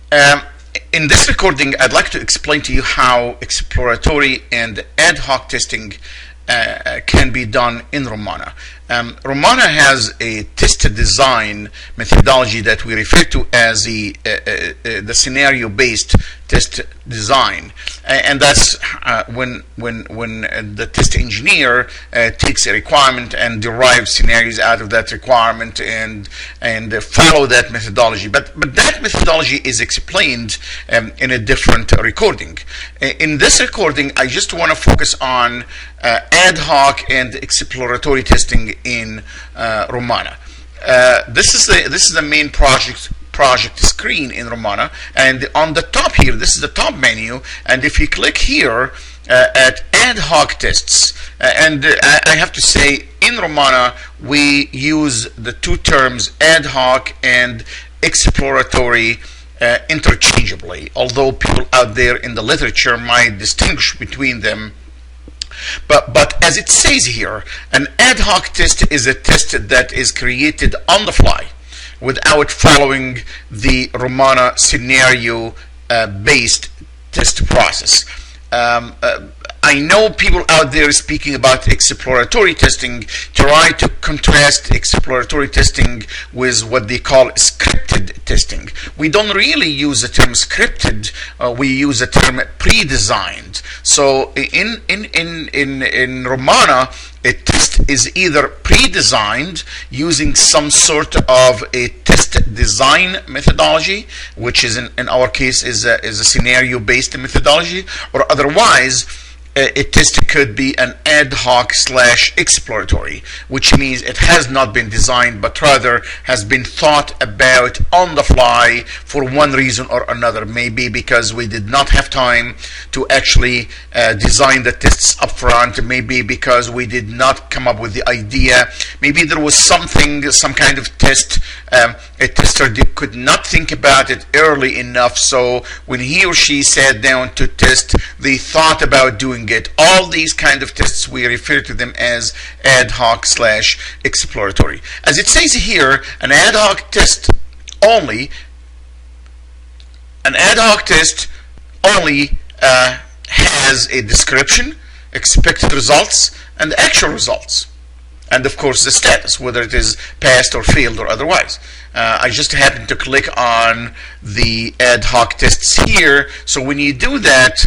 Um, in this recording, I'd like to explain to you how exploratory and ad hoc testing can be done in Rommana. Rommana has a test design methodology that we refer to as the scenario-based test design, and that's when the test engineer takes a requirement and derives scenarios out of that requirement and follow that methodology. But that methodology is explained in a different recording. In this recording, I just want to focus on ad hoc and exploratory testing in Rommana. This is the main project screen in Rommana, and on the top here, this is the top menu, and if you click here at Ad Hoc Tests, and I have to say in Rommana we use the two terms ad hoc and exploratory interchangeably, although people out there in the literature might distinguish between them. But as it says here, an ad hoc test is a test that is created on the fly without following the Rommana scenario based test process. I know people out there speaking about exploratory testing try to contrast exploratory testing with what they call scripted testing. We don't really use the term scripted, we use the term pre-designed. So in Rommana, a test is either pre-designed using some sort of a test design methodology, which is in our case is a scenario-based methodology, or otherwise a test could be an ad hoc / exploratory, which means it has not been designed but rather has been thought about on the fly for one reason or another. Maybe because we did not have time to actually design the tests up front, maybe because we did not come up with the idea, maybe there was some kind of test a tester could not think about it early enough, so when he or she sat down to test, they thought about doing it. All these kind of tests, we refer to them as ad hoc / exploratory. As it says here, an ad hoc test only has a description, expected results, and actual results, and of course the status, whether it is passed or failed or otherwise. I just happened to click on the ad hoc tests here, so when you do that,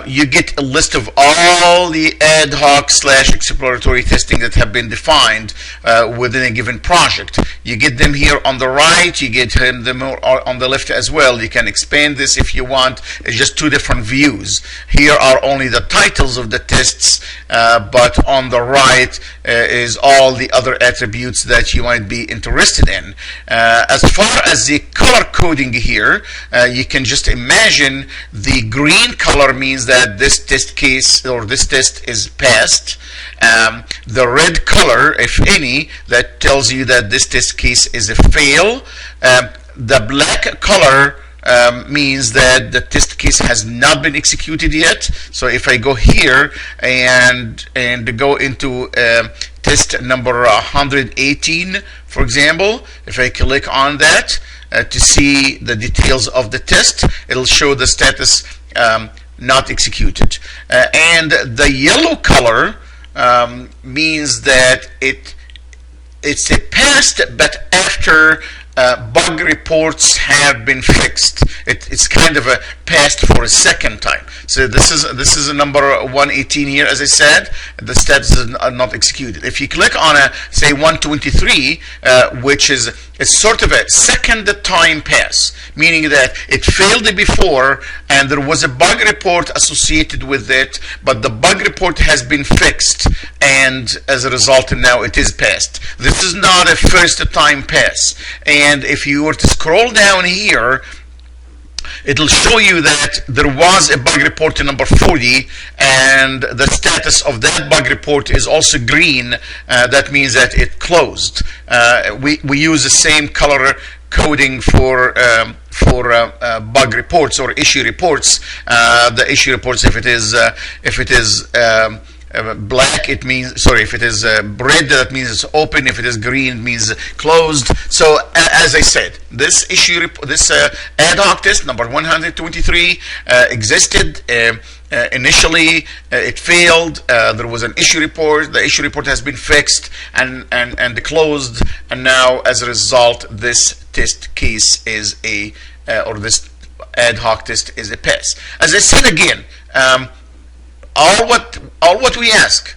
you get a list of all the ad hoc / exploratory testing that have been defined within a given project. You get them here on the right, you get them on the left as well. You can expand this if you want. It's just two different views. Here are only the titles of the tests, but on the right is all the other attributes that you might be interested in. As far as the color coding here, you can just imagine the green color means that this test case or this test is passed. The red color, if any, that tells you that this test case is a fail. The black color means that the test case has not been executed yet. So if I go here and go into test number 118, for example, if I click on that to see the details of the test, it'll show the status not executed. And the yellow color means that it's a passed, but after bug reports have been fixed. It's kind of a passed for a second time. So this is a number 118 here, as I said. The status is not executed. If you click on say 123, which is sort of a second time pass, meaning that it failed before and there was a bug report associated with it, but the bug report has been fixed, and as a result now it is passed. This is not a first time pass. And if you were to scroll down here, it'll show you that there was a bug report in number 40, and the status of that bug report is also green. That means that it closed. We use the same color coding for bug reports or issue reports. The issue reports, if it is black, it means, sorry, if it is red, that means it's open. If it is green, it means closed. So as I said, this ad hoc test number 123 existed. Initially, it failed. There was an issue report. The issue report has been fixed and closed. And now, as a result, this test case is or this ad hoc test is a pass. As I said again, all what we ask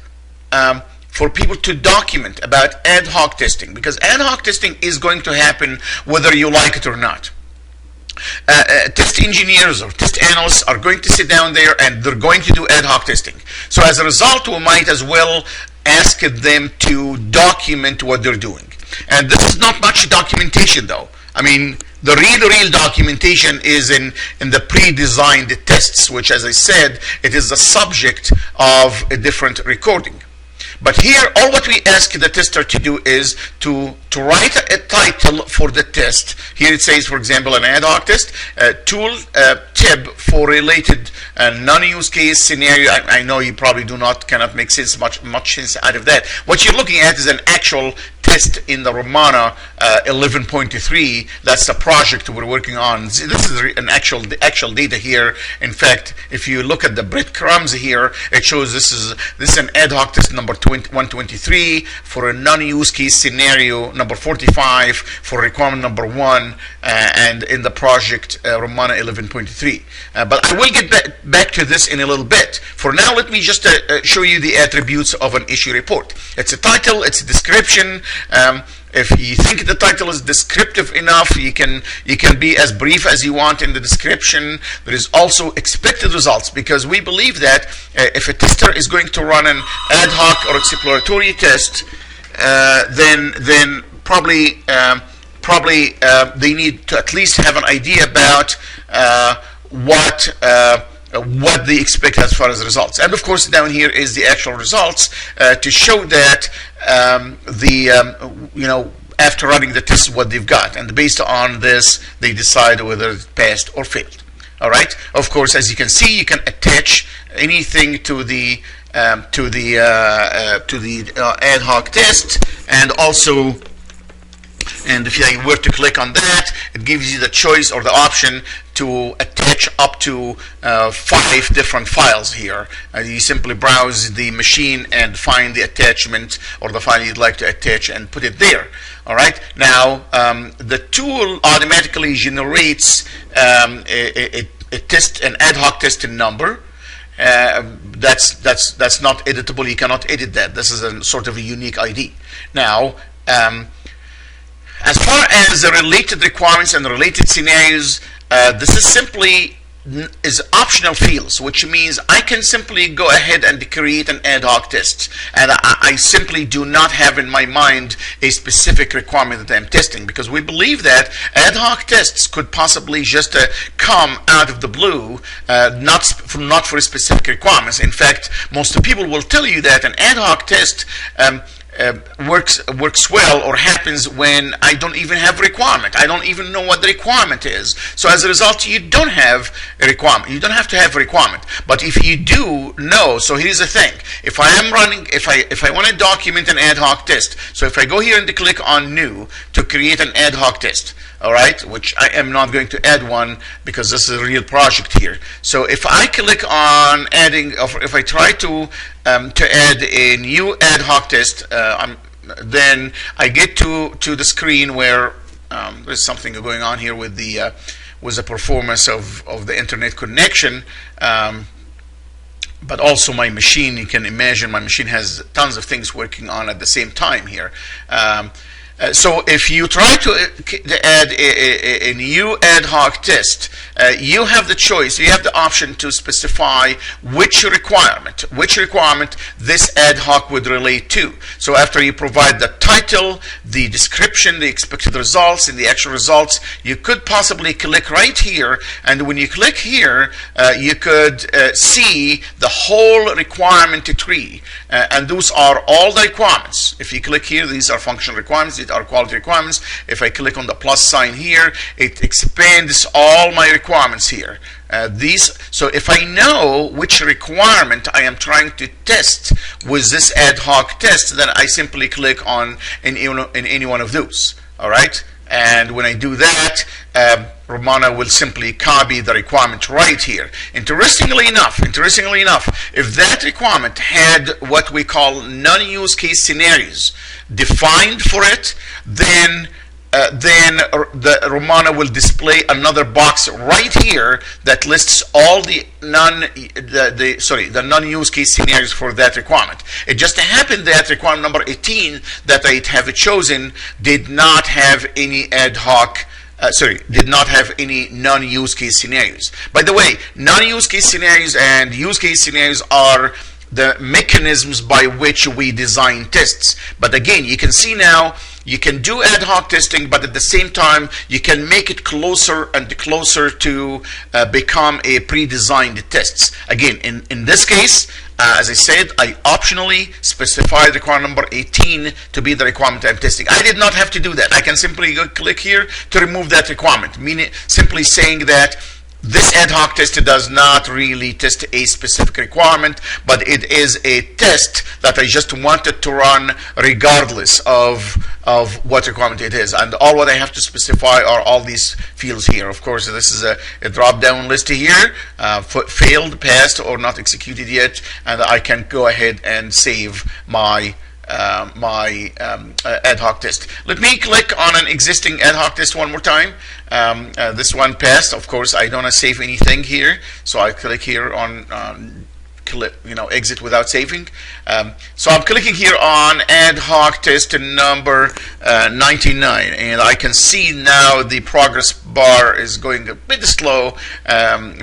for people to document about ad hoc testing, because ad hoc testing is going to happen whether you like it or not. Test engineers or test analysts are going to sit down there and they're going to do ad hoc testing. So as a result, we might as well ask them to document what they're doing. And this is not much documentation, though. I mean, the real documentation is in the pre-designed tests, which, as I said, it is the subject of a different recording. But here, all what we ask the tester to do is to write a title for the test. Here it says, for example, an ad hoc test, tool tip for related non-use case scenario. I know you probably cannot make much sense out of that. What you're looking at is an actual test in the Rommana 11.3. That's the project we're working on. This is the actual data here. In fact, if you look at the breadcrumbs here, it shows this is an ad hoc test number 123 for a non-use case scenario, number 45 for requirement number 1, and in the project Rommana 11.3. But I will get back to this in a little bit. For now, let me just show you the attributes of an issue report. It's a title, it's a description. If you think the title is descriptive enough, you can be as brief as you want in the description. There is also expected results, because we believe that if a tester is going to run an ad hoc or exploratory test, then probably they need to at least have an idea about what they expect as far as results. And of course, down here is the actual results to show that after running the test, what they've got, and based on this, they decide whether it passed or failed. All right. Of course, as you can see, you can attach anything to the ad hoc test, and also. And if you were to click on that, it gives you the choice or the option to attach up to 5 different files here. You simply browse the machine and find the attachment or the file you'd like to attach and put it there. All right. Now, the tool automatically generates an ad hoc testing number. That's not editable. You cannot edit that. This is a sort of a unique ID. Now. As far as the related requirements and the related scenarios, this is simply optional fields, which means I can simply go ahead and create an ad hoc test, and I simply do not have in my mind a specific requirement that I'm testing, because we believe that ad hoc tests could possibly just come out of the blue, not for specific requirements. In fact, most people will tell you that an ad hoc test works well or happens when I don't even have a requirement. I don't even know what the requirement is. So as a result, you don't have a requirement. You don't have to have a requirement. But if you do know, so here's the thing. If I want to document an ad hoc test, so if I go here and click on new to create an ad hoc test, all right, which I am not going to add one because this is a real project here. So if I click on adding, or if I try to add a new ad hoc test, then I get to the screen where there's something going on here with the performance of the internet connection. But also my machine, you can imagine my machine has tons of things working on at the same time here. So if you try to add a new ad hoc test, you have the choice, you have the option to specify which requirement this ad hoc would relate to. So after you provide the title, the description, the expected results, and the actual results, you could possibly click right here, and when you click here, you could see the whole requirement tree, and those are all the requirements. If you click here, these are functional requirements, these are quality requirements. If I click on the plus sign here, it expands all my requirements here. So if I know which requirement I am trying to test with this ad hoc test, then I simply click on in any one of those. All right, and when I do that, Rommana will simply copy the requirement right here. Interestingly enough, if that requirement had what we call non-use case scenarios defined for it, then the Rommana will display another box right here that lists all the non-use case scenarios for that requirement. It just happened that requirement number 18 that I have chosen did not have any ad hoc. Did not have any non-use case scenarios. By the way, non-use case scenarios and use case scenarios are the mechanisms by which we design tests. But again, you can see now, you can do ad hoc testing, but at the same time, you can make it closer and closer to become a pre-designed tests. Again, in this case, as I said, I optionally specified requirement number 18 to be the requirement I'm testing. I did not have to do that. I can simply go click here to remove that requirement, meaning simply saying that this ad hoc test does not really test a specific requirement, but it is a test that I just wanted to run regardless of what requirement it is. And all what I have to specify are all these fields here. Of course, this is a drop-down list here, failed, passed, or not executed yet, and I can go ahead and save my ad hoc test. Let me click on an existing ad hoc test one more time. This one passed. Of course, I don't save anything here, so I click here on exit without saving. So I'm clicking here on ad hoc test number 99, and I can see now the progress bar is going a bit slow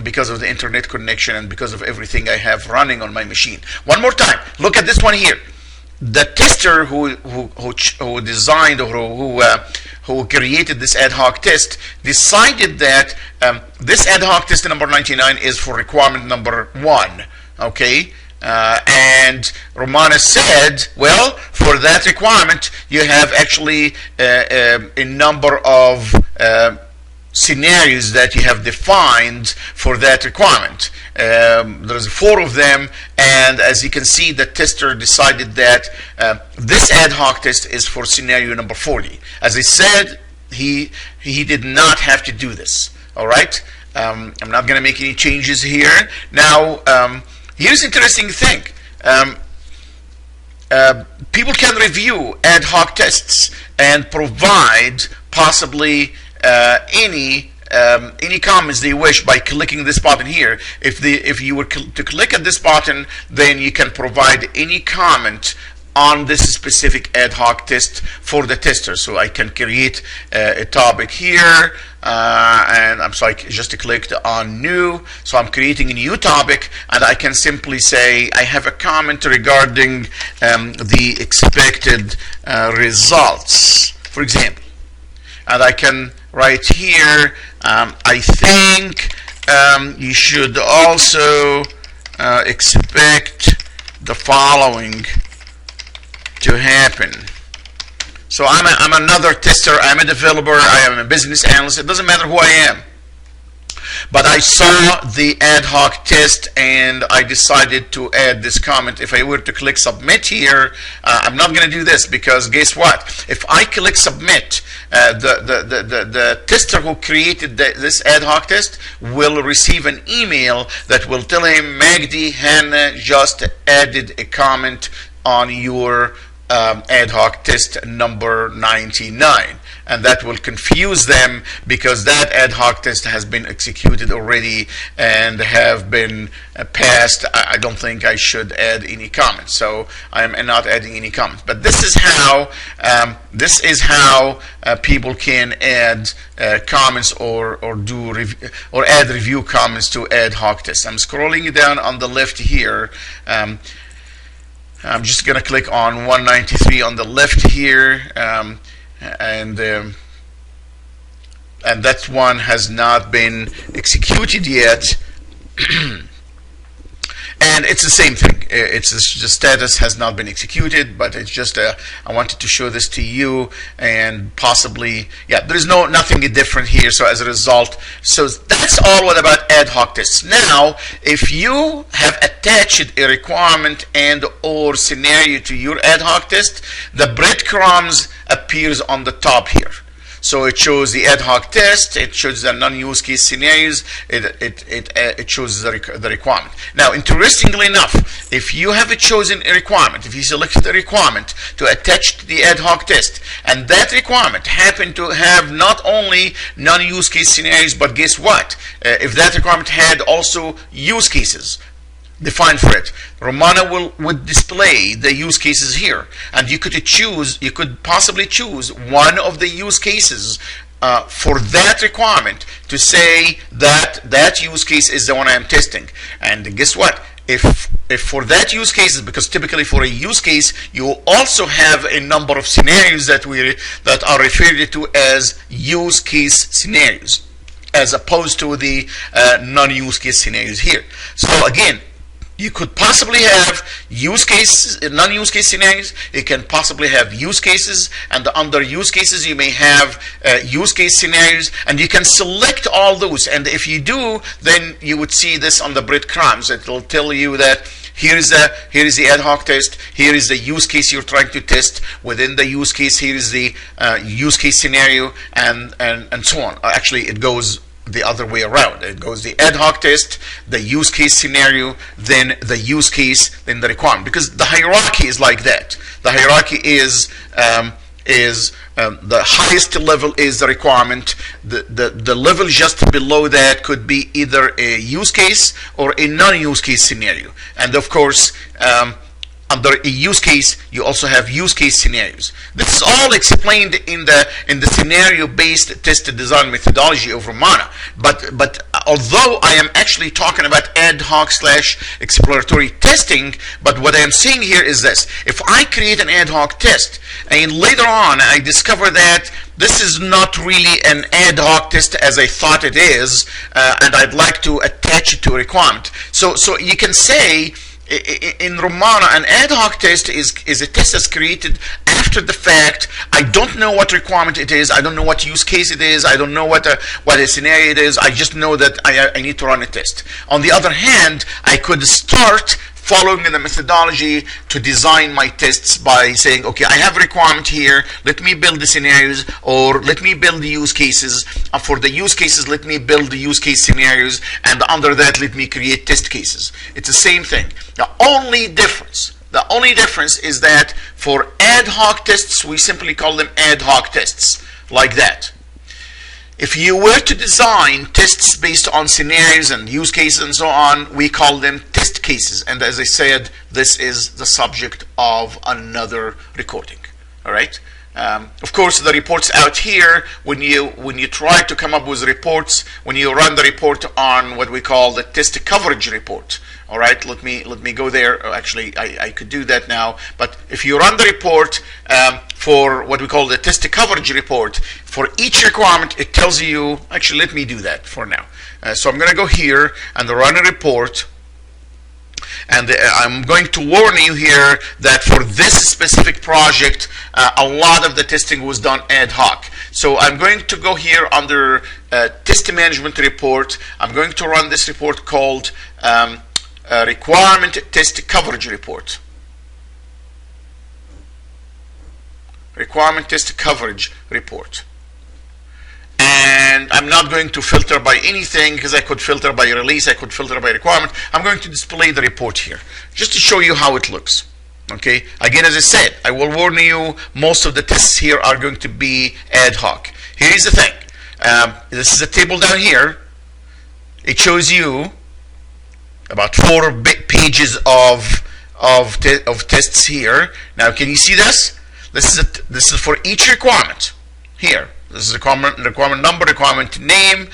because of the internet connection and because of everything I have running on my machine. One more time, look at this one here. The tester who designed or who created this ad hoc test decided that this ad hoc test number 99 is for requirement number 1. Okay, and Rommana said, well, for that requirement, you have actually a number of scenarios that you have defined for that requirement. There's 4 of them, and as you can see, the tester decided that this ad hoc test is for scenario number 40. As I said, he did not have to do this. All right, I'm not going to make any changes here. Now, here's the interesting thing. People can review ad hoc tests and provide possibly any comments they wish by clicking this button here. If you were to click at this button, then you can provide any comment on this specific ad hoc test for the tester. So I can create a topic here, and I'm sorry, just clicked on new. So I'm creating a new topic, and I can simply say I have a comment regarding the expected results, for example. And I can write here, I think you should also expect the following to happen. So I'm another tester, I'm a developer, I am a business analyst, it doesn't matter who I am. But I saw the ad hoc test and I decided to add this comment. If I were to click submit here, I'm not going to do this because guess what? If I click submit, the tester who created this ad hoc test will receive an email that will tell him, Magdi, Hannah just added a comment on your ad hoc test number 99, and that will confuse them because that ad hoc test has been executed already and have been passed. I don't think I should add any comments, so I am not adding any comments. But this is how people can add comments or add review comments to ad hoc tests. I'm scrolling down on the left here. I'm just going to click on 193 on the left here, and that one has not been executed yet. And it's the same thing. It's the status has not been executed, but it's just I wanted to show this to you, and possibly, yeah, there is nothing different here. So as a result, so that's all what about ad hoc tests. Now, if you have attached a requirement and or scenario to your ad hoc test, the breadcrumbs appears on the top here. So it shows the ad hoc test, it shows the non-use case scenarios, it shows the requirement. Now, interestingly enough, if you have chosen a requirement, if you select the requirement to attach to the ad hoc test, and that requirement happen to have not only non-use case scenarios, but guess what? If that requirement had also use cases defined for it, Rommana would display the use cases here, and you could possibly choose one of the use cases for that requirement to say that that use case is the one I am testing. And guess what? If for that use case, because typically for a use case you also have a number of scenarios that are referred to as use case scenarios, as opposed to the non-use case scenarios here. So again, you could possibly have use cases, non-use case scenarios. You can possibly have use cases, and under use cases you may have use case scenarios, and you can select all those. And if you do, then you would see this on the breadcrumbs. It will tell you that here is the ad hoc test, here is the use case you're trying to test. Within the use case, here is the use case scenario, and so on. Actually, it goes the other way around. It goes the ad hoc test, the use case scenario, then the use case, then the requirement. Because the hierarchy is like that. The hierarchy is the highest level is the requirement. The level just below that could be either a use case or a non-use case scenario. And of course, under a use case, you also have use case scenarios. This is all explained in the scenario-based test design methodology of Rommana. But although I am actually talking about ad hoc / exploratory testing, but what I am saying here is this: if I create an ad hoc test and later on I discover that this is not really an ad hoc test as I thought it is, and I'd like to attach it to a requirement, so you can say, in Rommana, an ad hoc test is a test that's created after the fact. I don't know what requirement it is. I don't know what use case it is. I don't know what a scenario it is. I just know that I need to run a test. On the other hand, I could start following the methodology to design my tests by saying, okay, I have a requirement here, let me build the scenarios, or let me build the use cases. For the use cases, let me build the use case scenarios, and under that, let me create test cases. It's the same thing. The only difference is that for ad hoc tests, we simply call them ad hoc tests, like that. If you were to design tests based on scenarios and use cases and so on, we call them test cases. And as I said, this is the subject of another recording. All right. Of course, the reports out here, when you try to come up with reports, when you run the report on what we call the test coverage report. All right, let me go there. Actually, I could do that now. But if you run the report for what we call the test coverage report, for each requirement, it tells you. Actually, let me do that for now. So I'm going to go here and run a report. And I'm going to warn you here that for this specific project, a lot of the testing was done ad hoc. So I'm going to go here under test management report. I'm going to run this report called requirement test coverage report. Requirement test coverage report. And I'm not going to filter by anything, because I could filter by release, I could filter by requirement. I'm going to display the report here just to show you how it looks. Okay, again, as I said, I will warn you, most of the tests here are going to be ad hoc. Here is the thing. This is a table down here. It shows you about 4 pages of tests here. Now, can you see this? This is for each requirement here. This is requirement number, requirement name.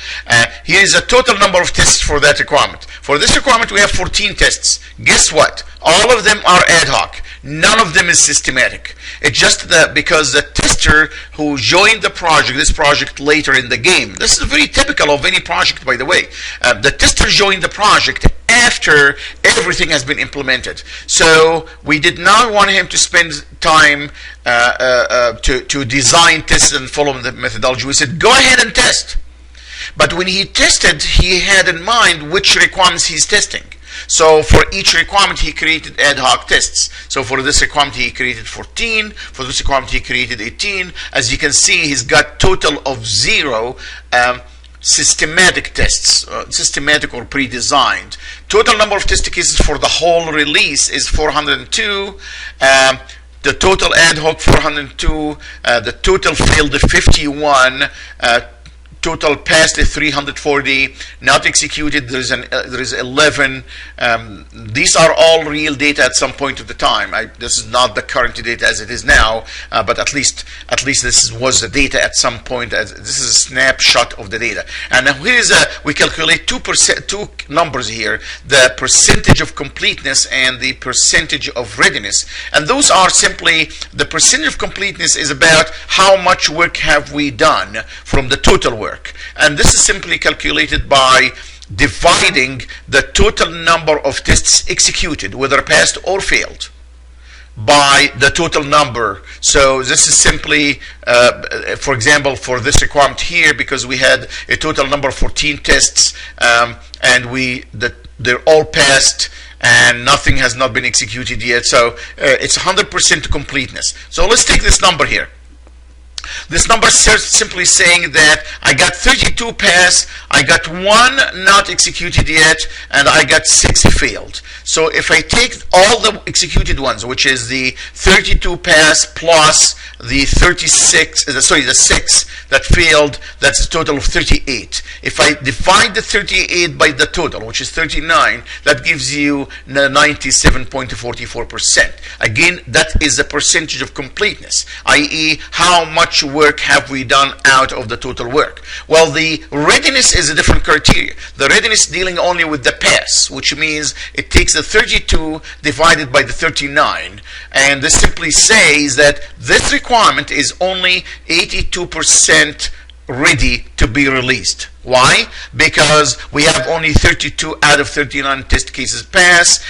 Here is a total number of tests for that requirement. For this requirement, we have 14 tests. Guess what? All of them are ad hoc. None of them is systematic. It's just that because the tester who joined the project, this project later in the game, this is very typical of any project, by the way. The tester joined the project after everything has been implemented. So we did not want him to spend time to design tests and follow the methodology. We said, go ahead and test. But when he tested, he had in mind which requirements he's testing. So for each requirement, he created ad hoc tests. So for this requirement, he created 14. For this requirement, he created 18. As you can see, he's got total of 0 systematic tests, systematic or pre-designed. Total number of test cases for the whole release is 402. The total ad hoc 402. The total failed 51. Total passed is 340, not executed there is 11. These are all real data at some point of the time. This is not the current data as it is now, but at least this was the data at some point. This is a snapshot of the data. And now here is we calculate two numbers here: the percentage of completeness and the percentage of readiness. And those are simply, the percentage of completeness is about how much work have we done from the total work. And this is simply calculated by dividing the total number of tests executed, whether passed or failed, by the total number. So this is simply, for example, for this requirement here, because we had a total number of 14 tests, and they're all passed, and nothing has not been executed yet. So it's 100% completeness. So let's take this number here. This number is simply saying that I got 32 pass, I got 1 not executed yet, and I got 6 failed. So if I take all the executed ones, which is the 32 pass plus the 6 that failed, that's a total of 38. If I divide the 38 by the total, which is 39, that gives you 97.44%. Again, that is the percentage of completeness, i.e. how much work have we done out of the total work. Well, the readiness is a different criteria. The readiness dealing only with the pass, which means it takes the 32 divided by the 39, and this simply says that this requirement is only 82% ready to be released. Why? Because we have only 32 out of 39 test cases pass.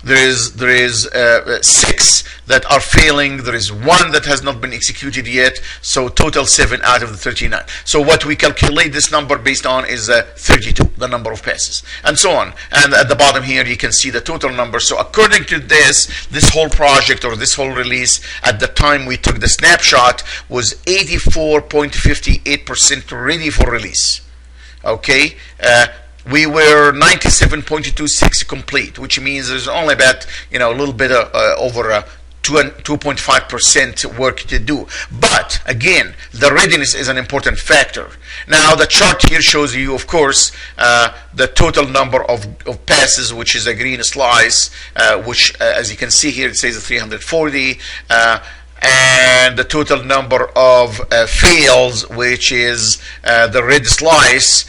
There is 6 that are failing. There is 1 that has not been executed yet. So total 7 out of the 39. So what we calculate this number based on is 32, the number of passes, and so on. And at the bottom here, you can see the total number. So according to this whole project, or this whole release, at the time we took the snapshot, was 84.58% ready for release. Okay, we were 97.26 complete, which means there's only about a little bit over 2.5% work to do. But again, the readiness is an important factor. Now the chart here shows you, of course, the total number of passes, which is a green slice, which as you can see here, it says 340. And the total number of fails, which is the red slice,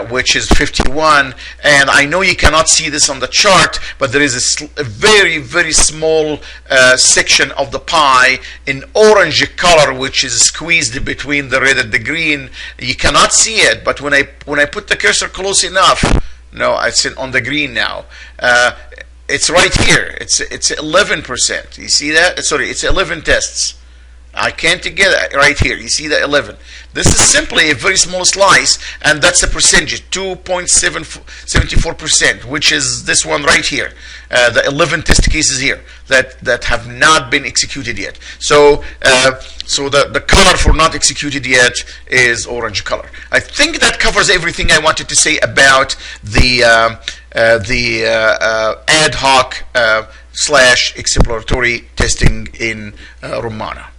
which is 51. And I know you cannot see this on the chart, but there is a very, very small section of the pie in orange color, which is squeezed between the red and the green. You cannot see it, but when I put the cursor close enough, no, it's on the green now. It's right here. It's 11%. You see that? Sorry, it's 11 tests. I can't get it right here. You see the 11. This is simply a very small slice, and that's the percentage, 2.74%, which is this one right here. The 11 test cases here that have not been executed yet. So the color for not executed yet is orange color. I think that covers everything I wanted to say about the ad hoc / exploratory testing in Rommana.